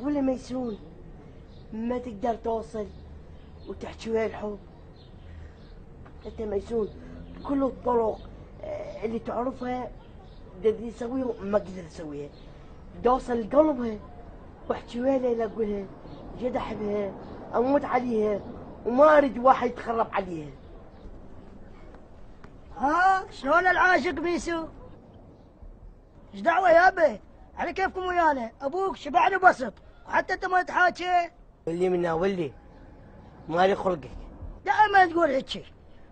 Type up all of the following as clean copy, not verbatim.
ولا ميسون ما تقدر توصل وتحكي ويا الحب. انت ميسون كل الطرق اللي تعرفها بدي اسويها ما اقدر اسويها. بدي اوصل لقلبها واحكي وياها اقولها جد احبها اموت عليها وما اريد واحد يتخرب عليها. ها شلون العاشق ميسو؟ ايش دعوه يابا؟ على كيفكم ويانا، ابوك شبعني بسط وحتى انت ما تحاكي. ولي منا ولي مالي خلقك. دائما تقول هيك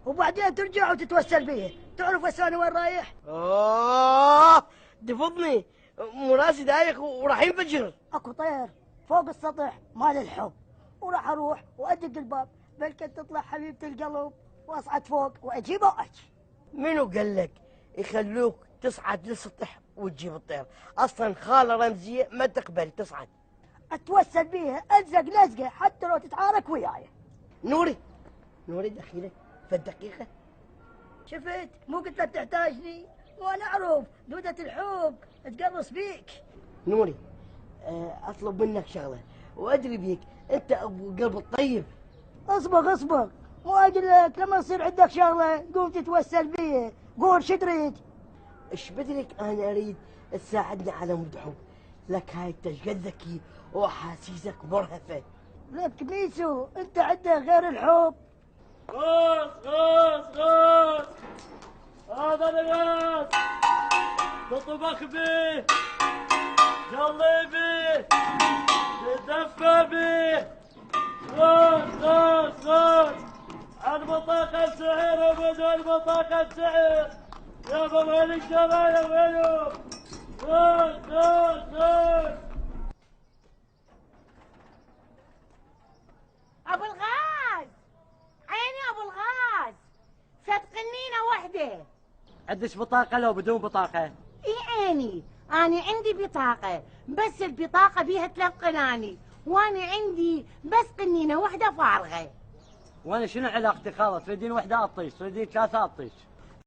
وبعدين ترجع وتتوسل بيه، تعرف هسه انا وين رايح؟ دفضني مو راسي دايخ وراح ينفجر. اكو طير فوق السطح مال الحب، وراح اروح وادق الباب بلكن تطلع حبيبة القلب واصعد فوق واجيبه واجي. منو قال لك يخلوك تصعد للسطح وتجيب الطير؟ اصلا خاله رمزيه ما تقبل تصعد. اتوسل بيها الزق لزقه حتى لو تتعارك وياي. نوري دخيلك في الدقيقه. شفت مو قلت لك تحتاجني وانا اعرف دودة الحب تقرص بيك. نوري اطلب منك شغله وادري بيك انت ابو قلب الطيب. اصبغ مو اقول لك لما يصير عندك شغله قوم تتوسل بيها، قول شو تريد؟ ايش بدلك انا اريد تساعدني على مود حب لك. هاي انت قد ذكي واحاسيسك مرهفه. لك ميسو انت عندك غير الحب. غاز هذا الغاز تطبخ بيه جلي بيه تدفى بيه. غاز عن بطاقة سعر وبدون بطاقة سعر يا وين الشباب يا وينهم؟ غاز ابو الغاز، عيني ابو الغاز، فد قنينه وحده. عندك بطاقة لو بدون بطاقة؟ اي عيني، انا عندي بطاقه بس البطاقه بيها 3 قناني وانا عندي بس قنينه وحده فارغه. وانا شنو علاقتي خالص؟ تريدين وحدة اطيش، تريدين 3 اطيش.